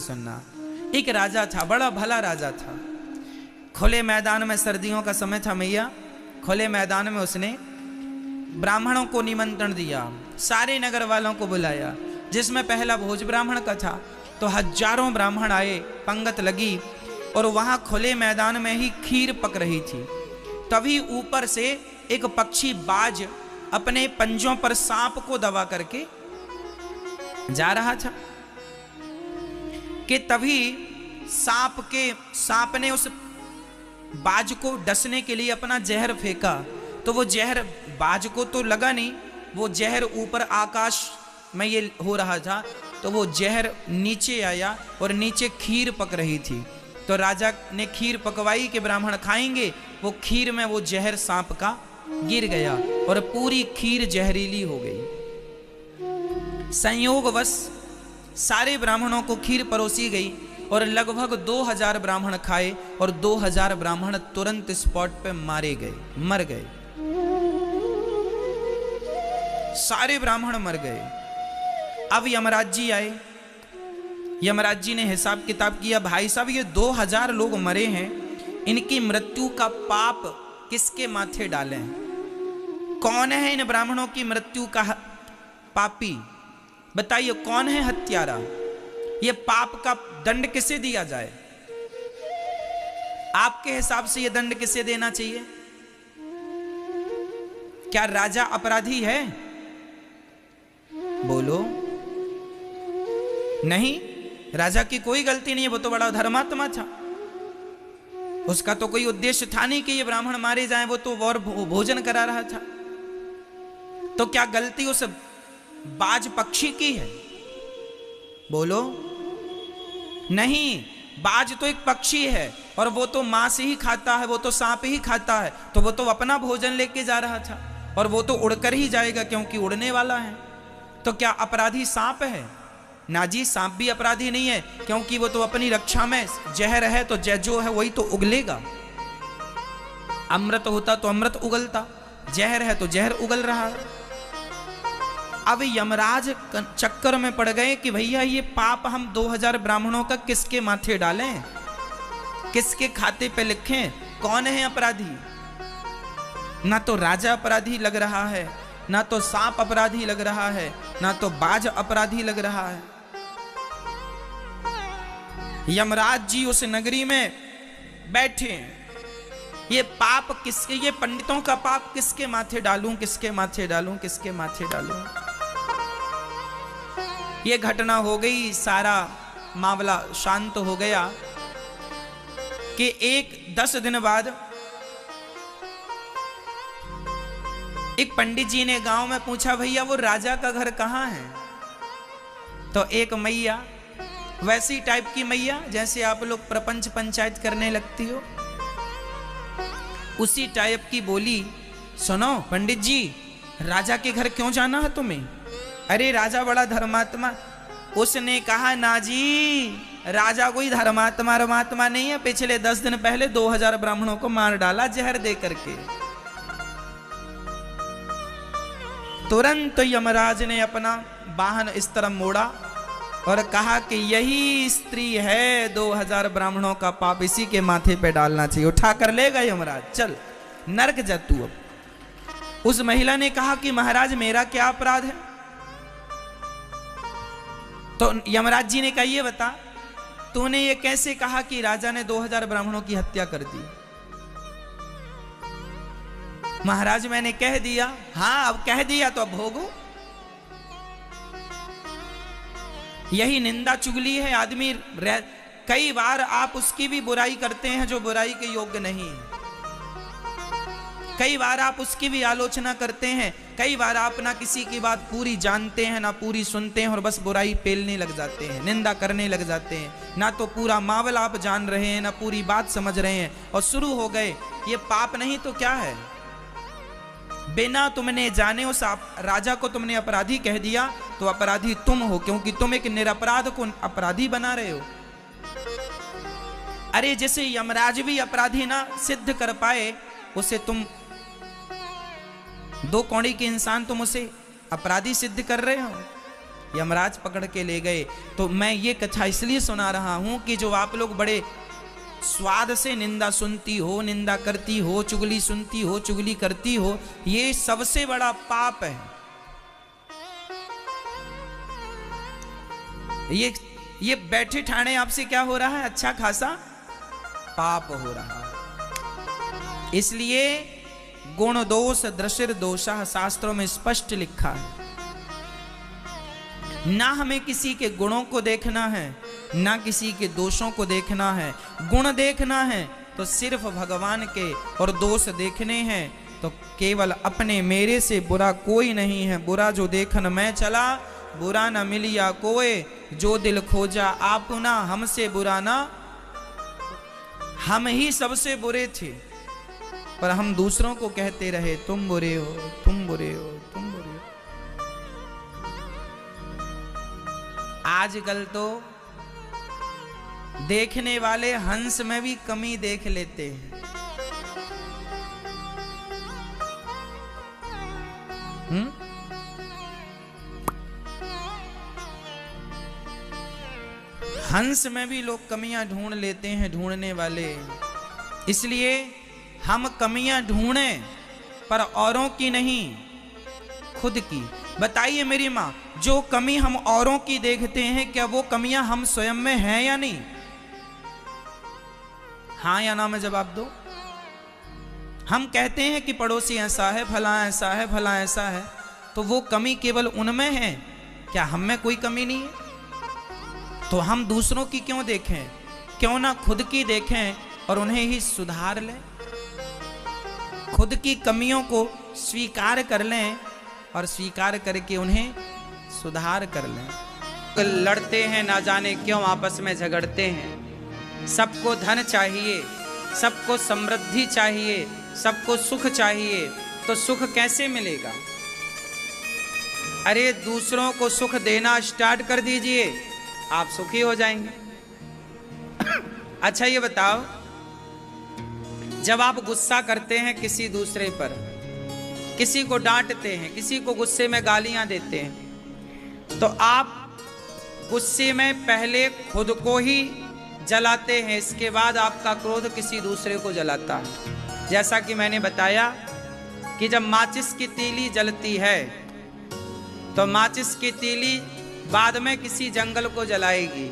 सुनना। एक राजा था, बड़ा भला राजा था। खुले मैदान में, सर्दियों का समय था मैया, खुले मैदान में उसने ब्राह्मणों को निमंत्रण दिया, सारे नगर वालों को बुलाया, जिसमें पहला भोज ब्राह्मण का था। तो हजारों ब्राह्मण आए, पंगत लगी, और वहां खुले मैदान में ही खीर पक रही थी। तभी ऊपर से एक पक्षी बाज अपने पंजों पर सांप को दबा करके जा रहा था कि तभी सांप ने उस बाज को डसने के लिए अपना जहर फेंका। तो वो जहर बाज को तो लगा नहीं, वो जहर ऊपर आकाश में ये हो रहा था, तो वो जहर नीचे आया और नीचे खीर पक रही थी। तो राजा ने खीर पकवाई कि ब्राह्मण खाएंगे। वो खीर में वो जहर सांप का गिर गया और पूरी खीर जहरीली हो गई। संयोगवश सारे ब्राह्मणों को खीर परोसी गई और लगभग 2000 ब्राह्मण खाए और 2000 ब्राह्मण तुरंत स्पॉट पे मर गए। सारे ब्राह्मण मर गए। अब यमराज जी आए। यमराज जी ने हिसाब किताब किया, भाई साहब ये 2000 लोग मरे हैं, इनकी मृत्यु का पाप किसके माथे डालें? कौन है इन ब्राह्मणों की मृत्यु का पापी? बताइए कौन है हत्यारा? ये पाप का दंड किसे दिया जाए? आपके हिसाब से ये दंड किसे देना चाहिए? क्या राजा अपराधी है? बोलो। नहीं, राजा की कोई गलती नहीं है, वो तो बड़ा धर्मात्मा था। उसका तो कोई उद्देश्य था नहीं कि ये ब्राह्मण मारे जाएं, वो तो और भोजन करा रहा था। तो क्या गलती उस बाज पक्षी की है? बोलो। नहीं, बाज तो एक पक्षी है और वो तो मांस ही खाता है, वो तो सांप ही खाता है, तो वो तो अपना भोजन लेके जा रहा था और वो तो उड़कर ही जाएगा क्योंकि उड़ने वाला है। तो क्या अपराधी सांप है? ना जी, सांप भी अपराधी नहीं है, क्योंकि वो तो अपनी रक्षा में जहर है, तो जो है वही तो उगलेगा। अमृत होता तो अमृत उगलता, जहर है तो जहर उगल रहा है। अब यमराज चक्कर में पड़ गए कि भैया ये पाप हम 2000 ब्राह्मणों का किसके माथे डालें, किसके खाते पे लिखें? कौन है अपराधी? ना तो राजा अपराधी लग रहा है, ना तो सांप अपराधी लग रहा है, ना तो बाज अपराधी लग रहा है। यमराज जी उस नगरी में बैठे, ये पाप किसके, ये पंडितों का पाप किसके माथे डालूं, किसके माथे डालूं, किसके माथे डालूं? ये घटना हो गई, सारा मामला शांत हो गया कि 10 दिन बाद एक पंडित जी ने गांव में पूछा, भैया वो राजा का घर कहाँ है? तो एक मैया, वैसी टाइप की मैया जैसे आप लोग प्रपंच पंचायत करने लगती हो, उसी टाइप की बोली, सुनो पंडित जी, राजा के घर क्यों जाना है तुम्हें? अरे राजा बड़ा धर्मात्मा। उसने कहा, ना जी, राजा कोई धर्मात्मा नहीं है, पिछले 10 दिन पहले 2000 ब्राह्मणों को मार डाला जहर दे करके। तुरंत यमराज ने अपना वाहन इस तरफ मोड़ा और कहा कि यही स्त्री है, 2000 ब्राह्मणों का पाप इसी के माथे पे डालना चाहिए। उठा कर ले गए यमराज, चल नरक जा तू अब। उस महिला ने कहा कि महाराज मेरा क्या अपराध है? तो यमराज जी ने कहा, ये बता, तूने ये कैसे कहा कि राजा ने 2000 ब्राह्मणों की हत्या कर दी? महाराज मैंने कह दिया। हाँ, अब कह दिया तो अब भोगो। यही निंदा चुगली है। आदमी कई बार आप उसकी भी बुराई करते हैं जो बुराई के योग्य नहीं है, कई बार आप उसकी भी आलोचना करते हैं, कई बार आप ना किसी की बात पूरी जानते हैं ना पूरी सुनते हैं और बस बुराई पेलने लग जाते हैं, निंदा करने लग जाते हैं। ना तो पूरा मामला आप जान रहे हैं ना पूरी बात समझ रहे हैं और शुरू हो गए। ये पाप नहीं तो क्या है? बिना तुमने जाने उस राजा को तुमने अपराधी कह दिया तो अपराधी तुम हो, क्योंकि तुम एक निरपराध को अपराधी बना रहे हो। अरे जैसे यमराज भी अपराधी ना सिद्ध कर पाए, उसे तुम 2 कौड़ी के इंसान तुम उसे अपराधी सिद्ध कर रहे हो। यमराज पकड़ के ले गए। तो मैं ये कथा इसलिए सुना रहा हूं कि जो आप लोग बड़े स्वाद से निंदा सुनती हो, निंदा करती हो, चुगली सुनती हो, चुगली करती हो, ये सबसे बड़ा पाप है। ये बैठे ठाणे आपसे क्या हो रहा है? अच्छा खासा पाप हो रहा है। इसलिए गुण दोष दृशिर दोषः शास्त्रों में स्पष्ट लिखा है। ना हमें किसी के गुणों को देखना है, ना किसी के दोषों को देखना है। गुण देखना है तो सिर्फ भगवान के, और दोष देखने हैं तो केवल अपने। मेरे से बुरा कोई नहीं है, बुरा जो देखन मैं चला, बुरा न मिलिया कोई, जो दिल खोजा आपना, हमसे बुरा ना। हम ही सबसे बुरे थे, पर हम दूसरों को कहते रहे तुम बुरे हो, तुम बुरे हो, तुम बुरे हो। आजकल तो देखने वाले हंस में भी कमी देख लेते हैं। हंस में भी लोग कमियां ढूंढ लेते हैं, ढूंढने वाले। इसलिए हम कमियां ढूंढें, पर औरों की नहीं, खुद की। बताइए मेरी माँ, जो कमी हम औरों की देखते हैं, क्या वो कमियां हम स्वयं में हैं या नहीं? हाँ या ना में जवाब दो। हम कहते हैं कि पड़ोसी ऐसा है, फला ऐसा है, फला ऐसा है, तो वो कमी केवल उनमें है, क्या हम में कोई कमी नहीं है? तो हम दूसरों की क्यों देखें? क्यों ना खुद की देखें और उन्हें ही सुधार लें। खुद की कमियों को स्वीकार कर लें और स्वीकार करके उन्हें सुधार कर लें। लड़ते हैं ना जाने क्यों, आपस में झगड़ते हैं। सबको धन चाहिए, सबको समृद्धि चाहिए, सबको सुख चाहिए, तो सुख कैसे मिलेगा? अरे दूसरों को सुख देना स्टार्ट कर दीजिए, आप सुखी हो जाएंगे। अच्छा ये बताओ, जब आप गुस्सा करते हैं किसी दूसरे पर, किसी को डांटते हैं, किसी को गुस्से में गालियां देते हैं, तो आप गुस्से में पहले खुद को ही जलाते हैं, इसके बाद आपका क्रोध किसी दूसरे को जलाता है। जैसा कि मैंने बताया कि जब माचिस की तीली जलती है तो माचिस की तीली बाद में किसी जंगल को जलाएगी,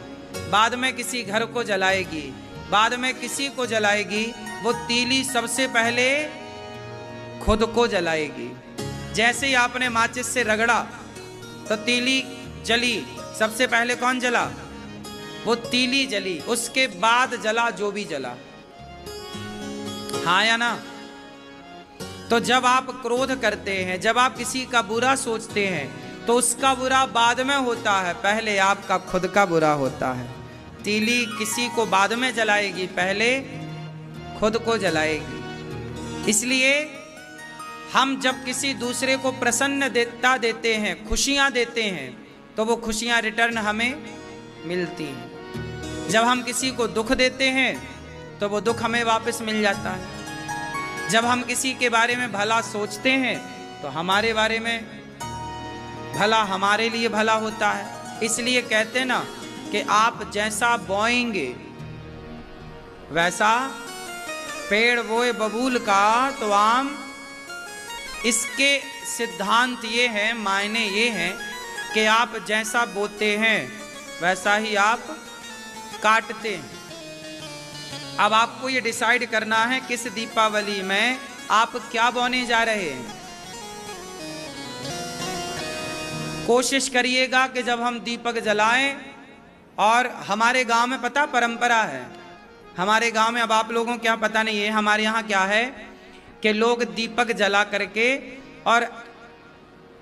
बाद में किसी घर को जलाएगी, बाद में किसी को जलाएगी। वो तीली सबसे पहले खुद को जलाएगी। जैसे ही आपने माचिस से रगड़ा तो तीली जली, सबसे पहले कौन जला? वो तीली जली, उसके बाद जला जो भी जला। हाँ या ना? तो जब आप क्रोध करते हैं, जब आप किसी का बुरा सोचते हैं, तो उसका बुरा बाद में होता है, पहले आपका खुद का बुरा होता है। तीली किसी को बाद में जलाएगी, पहले खुद को जलाएगी। इसलिए हम जब किसी दूसरे को प्रसन्नता देते हैं, खुशियां देते हैं, तो वो खुशियां रिटर्न हमें मिलती हैं। जब हम किसी को दुख देते हैं तो वो दुख हमें वापस मिल जाता है। जब हम किसी के बारे में भला सोचते हैं तो हमारे बारे में भला हमारे लिए भला होता है। इसलिए कहते हैं ना कि आप जैसा बोएंगे वैसा पेड़ बोए बबूल का तो आम। इसके सिद्धांत ये हैं, मायने ये हैं कि आप जैसा बोते हैं वैसा ही आप काटते हैं। अब आपको ये डिसाइड करना है किस दीपावली में आप क्या बोने जा रहे हैं। कोशिश करिएगा कि जब हम दीपक जलाएं, और हमारे गांव में पता परंपरा है, हमारे गांव में, अब आप लोगों को क्या पता नहीं है, हमारे यहाँ क्या है कि लोग दीपक जला करके और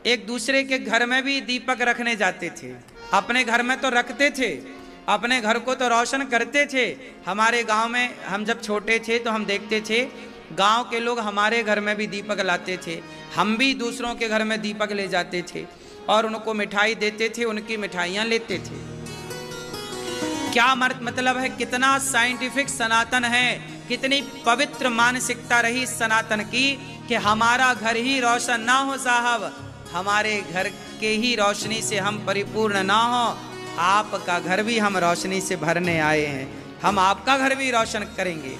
एक दूसरे के घर में भी दीपक रखने जाते थे। अपने घर में तो रखते थे, अपने घर को तो रोशन करते थे। हमारे गांव में हम जब छोटे थे तो हम देखते थे गांव के लोग हमारे घर में भी दीपक लाते थे, हम भी दूसरों के घर में दीपक ले जाते थे और उनको मिठाई देते थे, उनकी मिठाइयाँ लेते थे। क्या मतलब है, कितना साइंटिफिक सनातन है, कितनी पवित्र मानसिकता रही सनातन की कि हमारा घर ही रोशन ना हो साहब, हमारे घर के ही रोशनी से हम परिपूर्ण ना हो, आपका घर भी हम रोशनी से भरने आए हैं, हम आपका घर भी रोशन करेंगे।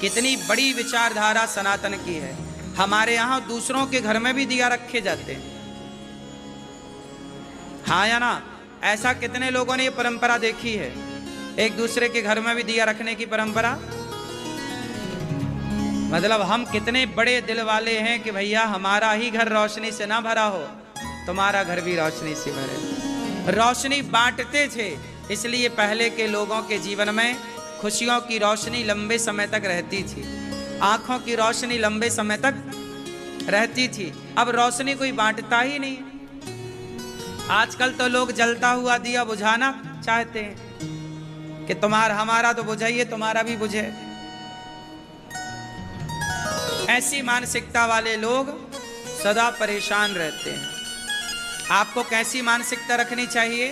कितनी बड़ी विचारधारा सनातन की है। हमारे यहाँ दूसरों के घर में भी दिया रखे जाते हैं, हाँ या ना? ऐसा कितने लोगों ने ये परंपरा देखी है, एक दूसरे के घर में भी दिया रखने की परंपरा। मतलब हम कितने बड़े दिल वाले हैं कि भैया हमारा ही घर रोशनी से ना भरा हो, तुम्हारा घर भी रोशनी से भरे। रोशनी बांटते थे, इसलिए पहले के लोगों के जीवन में खुशियों की रोशनी लंबे समय तक रहती थी, आंखों की रोशनी लंबे समय तक रहती थी। अब रोशनी कोई बांटता ही नहीं। आजकल तो लोग जलता हुआ दिया बुझाना चाहते हैं कि तुम्हारा हमारा तो बुझाइए, तुम्हारा भी बुझे। ऐसी मानसिकता वाले लोग सदा परेशान रहते हैं। आपको कैसी मानसिकता रखनी चाहिए?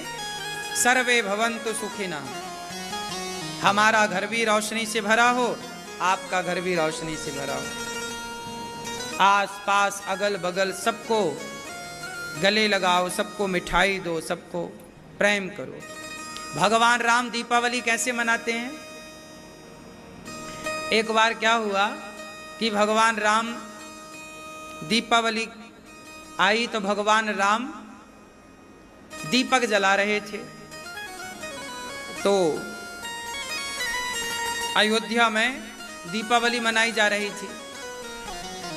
सर्वे भवन्तु सुखिनः, हमारा घर भी रोशनी से भरा हो, आपका घर भी रोशनी से भरा हो। आस पास अगल बगल सबको गले लगाओ, सबको मिठाई दो, सबको प्रेम करो। भगवान राम दीपावली कैसे मनाते हैं? एक बार क्या हुआ कि भगवान राम दीपावली आई तो भगवान राम दीपक जला रहे थे। तो अयोध्या में दीपावली मनाई जा रही थी।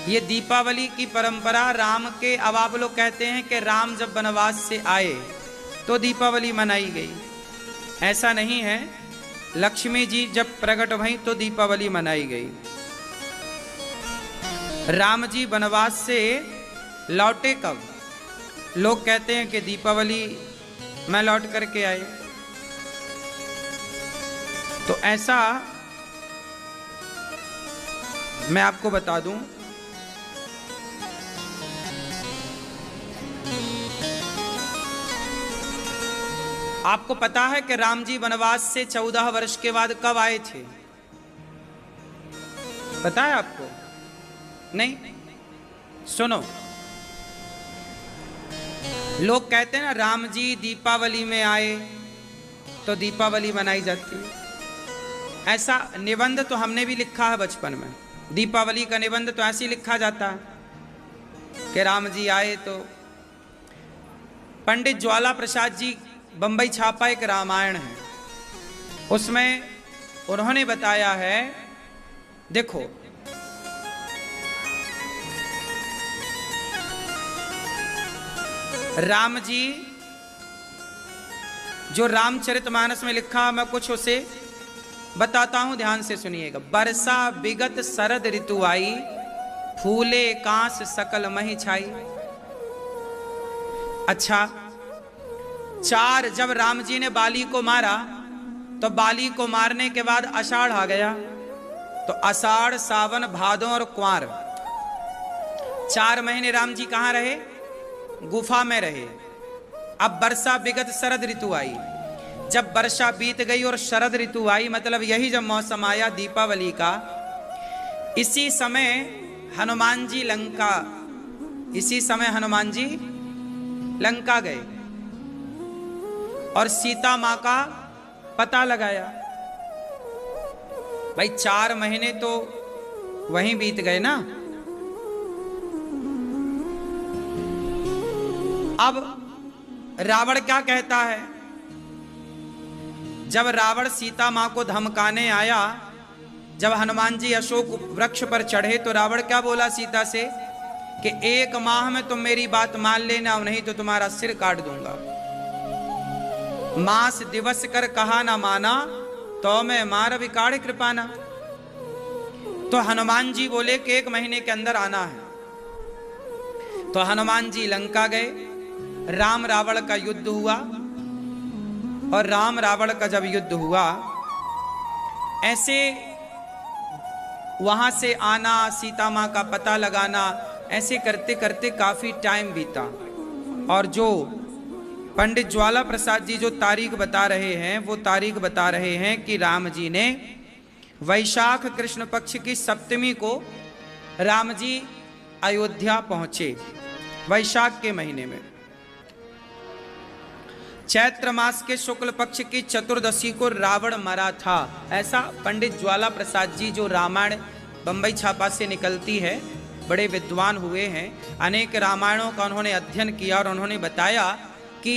ये दीपावली की परंपरा राम के, अब आप लोग कहते हैं कि राम जब वनवास से आए तो दीपावली मनाई गई, ऐसा नहीं है। लक्ष्मी जी जब प्रकट भई तो दीपावली मनाई गई। राम जी वनवास से लौटे कब? लोग कहते हैं कि दीपावली में लौट करके आए। तो ऐसा मैं आपको बता दूं, आपको पता है कि राम जी वनवास से 14 वर्ष के बाद कब आए थे? पता है आपको? नहीं? सुनो, लोग कहते हैं ना राम जी दीपावली में आए तो दीपावली मनाई जाती है। ऐसा निबंध तो हमने भी लिखा है बचपन में। दीपावली का निबंध तो ऐसे ही लिखा जाता है कि राम जी आए तो। पंडित ज्वाला प्रसाद जी बंबई छापा एक रामायण है, उसमें उन्होंने बताया है, देखो राम जी जो रामचरितमानस में लिखा, मैं कुछ उसे बताता हूं, ध्यान से सुनिएगा। बरसा विगत शरद ऋतु आई, फूले कांस सकल मही छाई। अच्छा, जब राम जी ने बाली को मारा तो बाली को मारने के बाद आषाढ़ आ गया, तो आषाढ़ सावन भादो और कुंवर 4 महीने राम जी कहां रहे? गुफा में रहे। अब वर्षा विगत शरद ऋतु आई, जब वर्षा बीत गई और शरद ऋतु आई, मतलब यही जब मौसम आया दीपावली का, इसी समय हनुमान जी लंका गए और सीता मां का पता लगाया। भाई 4 महीने तो वहीं बीत गए ना। अब रावण क्या कहता है? जब रावण सीता मां को धमकाने आया, जब हनुमान जी अशोक वृक्ष पर चढ़े, तो रावण क्या बोला सीता से कि 1 माह में तुम मेरी बात मान लेना, नहीं तो तुम्हारा सिर काट दूंगा। मास दिवस कर कहा ना माना, तो मैं मार विकाड़ कृपाना। तो हनुमान जी बोले कि 1 महीने के अंदर आना है। तो हनुमान जी लंका गए, राम रावण का युद्ध हुआ, और राम रावण का जब युद्ध हुआ, ऐसे वहां से आना, सीता मां का पता लगाना, ऐसे करते करते काफी टाइम बीता। और जो पंडित ज्वाला प्रसाद जी जो तारीख बता रहे हैं, वो तारीख बता रहे हैं कि राम जी ने वैशाख कृष्ण पक्ष की 7वीं को राम जी अयोध्या पहुंचे, वैशाख के महीने में। चैत्र मास के शुक्ल पक्ष की चतुर्दशी को रावण मरा था। ऐसा पंडित ज्वाला प्रसाद जी, जो रामायण बंबई छापा से निकलती है, बड़े विद्वान हुए हैं, अनेक रामायणों का उन्होंने अध्ययन किया और उन्होंने बताया कि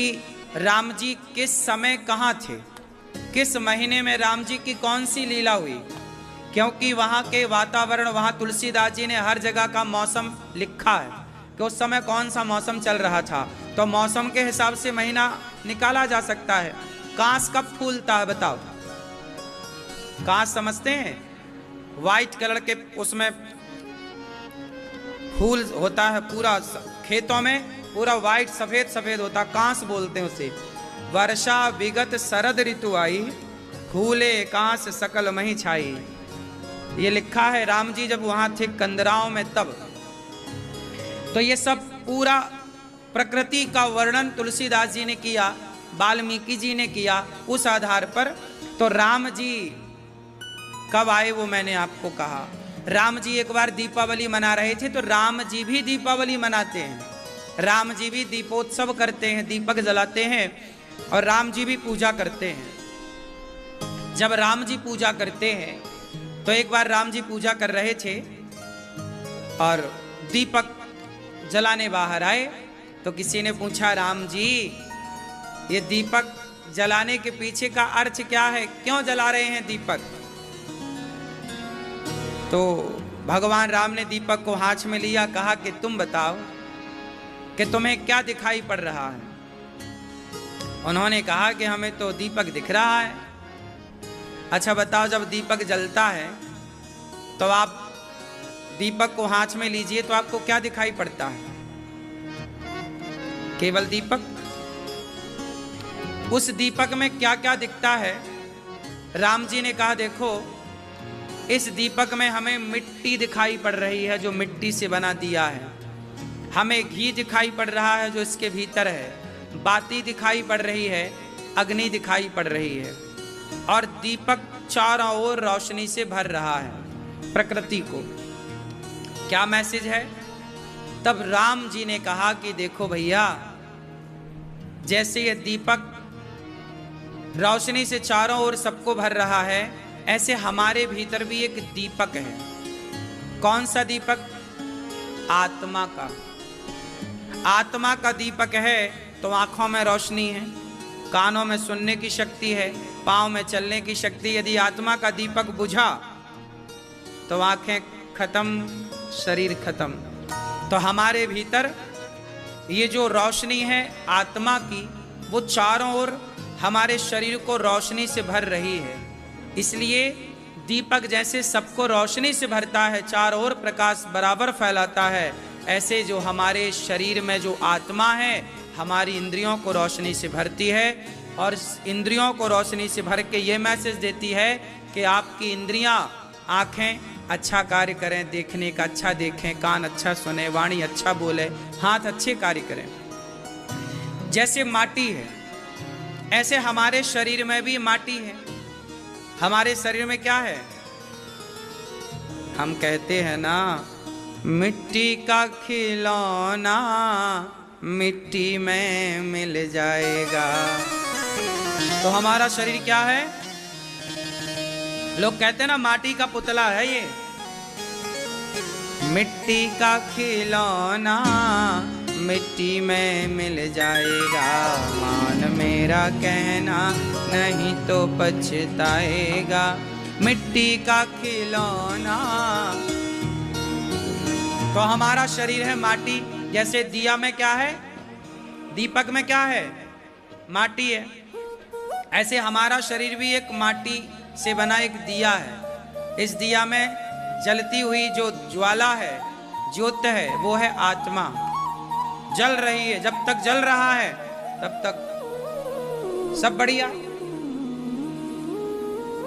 राम जी किस समय कहाँ थे, किस महीने में राम जी की कौन सी लीला हुई, क्योंकि वहाँ के वातावरण, वहाँ तुलसीदास जी ने हर जगह का मौसम लिखा है कि उस समय कौन सा मौसम चल रहा था, तो मौसम के हिसाब से महीना निकाला जा सकता है। कांस कब फूलता है बताओ? कांस समझते हैं? वाइट कलर के उसमें फूल होता है, पूरा खेतों में पूरा वाइट सफेद सफेद होता, कांस बोलते हैं उसे। वर्षा विगत शरद ऋतु आई, फूले कांस सकल मही छाई। ये लिखा है राम जी जब वहां थे कंदराओं में तब। तो ये सब पूरा प्रकृति का वर्णन तुलसीदास जी ने किया, वाल्मीकि जी ने किया। उस आधार पर तो राम जी कब आए वो मैंने आपको कहा। राम जी एक बार दीपावली मना रहे थे, तो राम जी भी दीपावली मनाते हैं, राम जी भी दीपोत्सव करते हैं, दीपक जलाते हैं और राम जी भी पूजा करते हैं। जब राम जी पूजा करते हैं तो एक बार राम जी पूजा कर रहे थे और दीपक जलाने बाहर आए, तो किसी ने पूछा राम जी ये दीपक जलाने के पीछे का अर्थ क्या है, क्यों जला रहे हैं दीपक? तो भगवान राम ने दीपक को हाथ में लिया, कहा कि तुम बताओ कि तुम्हें क्या दिखाई पड़ रहा है। उन्होंने कहा कि हमें तो दीपक दिख रहा है। अच्छा बताओ, जब दीपक जलता है तो आप दीपक को हाथ में लीजिए तो आपको क्या दिखाई पड़ता है? केवल दीपक। उस दीपक में क्या क्या दिखता है? राम जी ने कहा देखो, इस दीपक में हमें मिट्टी दिखाई पड़ रही है, जो मिट्टी से बना दिया है। हमें घी दिखाई पड़ रहा है जो इसके भीतर है, बाती दिखाई पड़ रही है, अग्नि दिखाई पड़ रही है, और दीपक चारों ओर रोशनी से भर रहा है प्रकृति को। क्या मैसेज है? तब राम जी ने कहा कि देखो भैया, जैसे ये दीपक रोशनी से चारों ओर सबको भर रहा है, ऐसे हमारे भीतर भी एक दीपक है। कौन सा दीपक? आत्मा का। आत्मा का दीपक है तो आंखों में रोशनी है, कानों में सुनने की शक्ति है, पांव में चलने की शक्ति। यदि आत्मा का दीपक बुझा तो आंखें खत्म, शरीर खत्म। तो हमारे भीतर ये जो रोशनी है आत्मा की, वो चारों ओर हमारे शरीर को रोशनी से भर रही है। इसलिए दीपक जैसे सबको रोशनी से भरता है, चारों ओर प्रकाश बराबर फैलाता है, ऐसे जो हमारे शरीर में जो आत्मा है हमारी इंद्रियों को रोशनी से भरती है, और इंद्रियों को रोशनी से भर के ये मैसेज देती है कि आपकी इंद्रियां, आँखें अच्छा कार्य करें, देखने का अच्छा देखें, कान अच्छा सुने, वाणी अच्छा बोले, हाथ अच्छे कार्य करें। जैसे माटी है ऐसे हमारे शरीर में भी माटी है। हमारे शरीर में क्या है? हम कहते हैं ना, मिट्टी का खिलौना मिट्टी में मिल जाएगा। तो हमारा शरीर क्या है? लोग कहते हैं ना माटी का पुतला है ये। मिट्टी का खिलौना मिट्टी में मिल जाएगा, मान मेरा कहना नहीं तो पछताएगा। मिट्टी का खिलौना। तो हमारा शरीर है माटी। जैसे दिया में क्या है? दीपक में क्या है? माटी है। ऐसे हमारा शरीर भी एक माटी से बना एक दिया है। इस दिया में जलती हुई जो ज्वाला है, ज्योत है, वो है आत्मा। जल रही है, जब तक जल रहा है तब तक सब बढ़िया।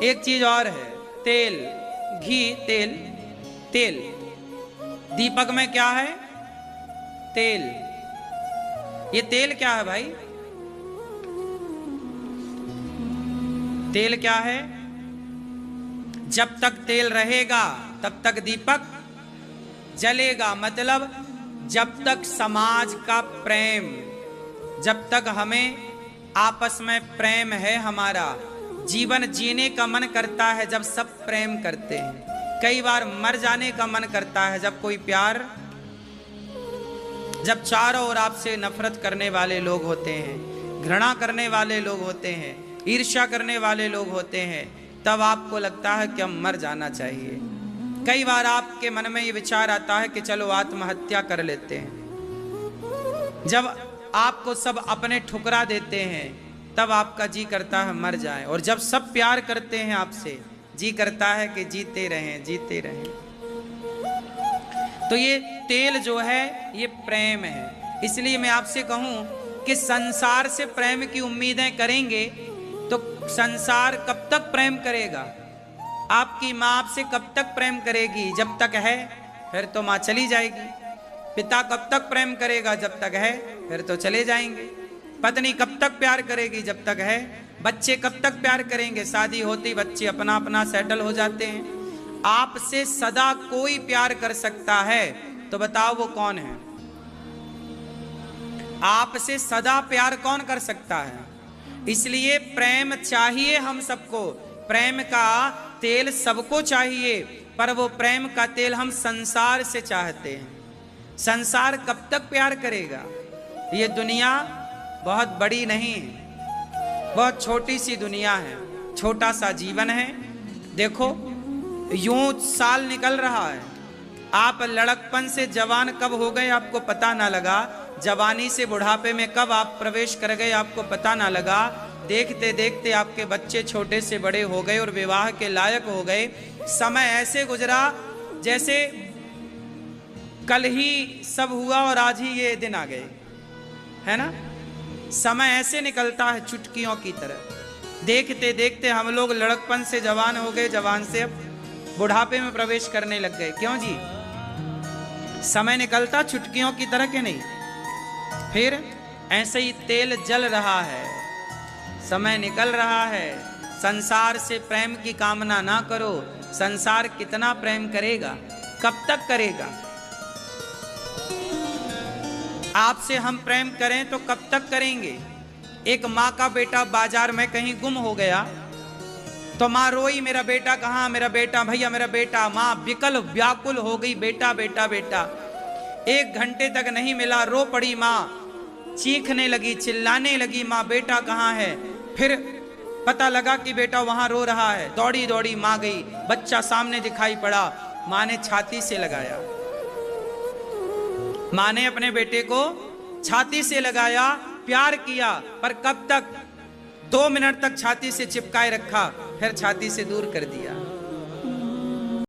एक चीज और है, तेल, घी, तेल। तेल दीपक में क्या है? तेल। ये तेल क्या है भाई? तेल क्या है? जब तक तेल रहेगा तब तक दीपक जलेगा। मतलब जब तक समाज का प्रेम, जब तक हमें आपस में प्रेम है हमारा, जीवन जीने का मन करता है जब सब प्रेम करते हैं। कई बार मर जाने का मन करता है जब कोई प्यार, जब चारों ओर आपसे नफरत करने वाले लोग होते हैं, घृणा करने वाले लोग होते हैं, ईर्ष्या करने वाले लोग होते हैं, तब आपको लगता है कि अब मर जाना चाहिए। कई बार आपके मन में ये विचार आता है कि चलो आत्महत्या कर लेते हैं। जब आपको सब अपने ठुकरा देते हैं तब आपका जी करता है मर जाए, और जब सब प्यार करते हैं आपसे, जी करता है कि जीते रहें जीते रहें। तो ये तेल जो है ये प्रेम है। इसलिए मैं आपसे कहूं कि संसार से प्रेम की उम्मीदें करेंगे तो संसार कब तक प्रेम करेगा? आपकी माँ आपसे कब तक प्रेम करेगी? जब तक है, फिर तो माँ चली जाएगी। पिता कब तक प्रेम करेगा? जब तक है, फिर तो चले जाएंगे। पत्नी कब तक प्यार करेगी? जब तक है। बच्चे कब तक प्यार करेंगे? शादी होती बच्चे अपना अपना सेटल हो जाते हैं। आपसे सदा कोई प्यार कर सकता है तो बताओ वो कौन है? आपसे सदा प्यार कौन कर सकता है? इसलिए प्रेम चाहिए हम सबको, प्रेम का तेल सबको चाहिए, पर वो प्रेम का तेल हम संसार से चाहते हैं। संसार कब तक प्यार करेगा? ये दुनिया बहुत बड़ी नहीं है, बहुत छोटी सी दुनिया है, छोटा सा जीवन है। देखो यूं साल निकल रहा है, आप लड़कपन से जवान कब हो गए आपको पता ना लगा, जवानी से बुढ़ापे में कब आप प्रवेश कर गए आपको पता ना लगा। देखते देखते आपके बच्चे छोटे से बड़े हो गए और विवाह के लायक हो गए। समय ऐसे गुजरा जैसे कल ही सब हुआ और आज ही ये दिन आ गए, है ना? समय ऐसे निकलता है चुटकियों की तरह। देखते देखते हम लोग लड़कपन से जवान हो गए, जवान से अब बुढ़ापे में प्रवेश करने लग गए। क्यों जी? समय निकलता चुटकियों की तरह के नहीं? फिर ऐसे ही तेल जल रहा है, समय निकल रहा है। संसार से प्रेम की कामना ना करो। संसार कितना प्रेम करेगा? कब तक करेगा? आपसे हम प्रेम करें तो कब तक करेंगे? एक माँ का बेटा बाजार में कहीं गुम हो गया तो माँ रोई, मेरा बेटा कहाँ, मेरा बेटा, भैया मेरा बेटा। माँ विकल व्याकुल हो गई, बेटा बेटा बेटा। 1 घंटे तक नहीं मिला, रो पड़ी माँ, चीखने लगी, चिल्लाने लगी, माँ बेटा कहाँ है? फिर पता लगा कि बेटा वहां रो रहा है। दौड़ी दौड़ी माँ गई, बच्चा सामने दिखाई पड़ा, माँ ने छाती से लगाया। माँ ने अपने बेटे को छाती से लगाया, प्यार किया, पर कब तक? 2 मिनट तक छाती से चिपकाए रखा, फिर छाती से दूर कर दिया।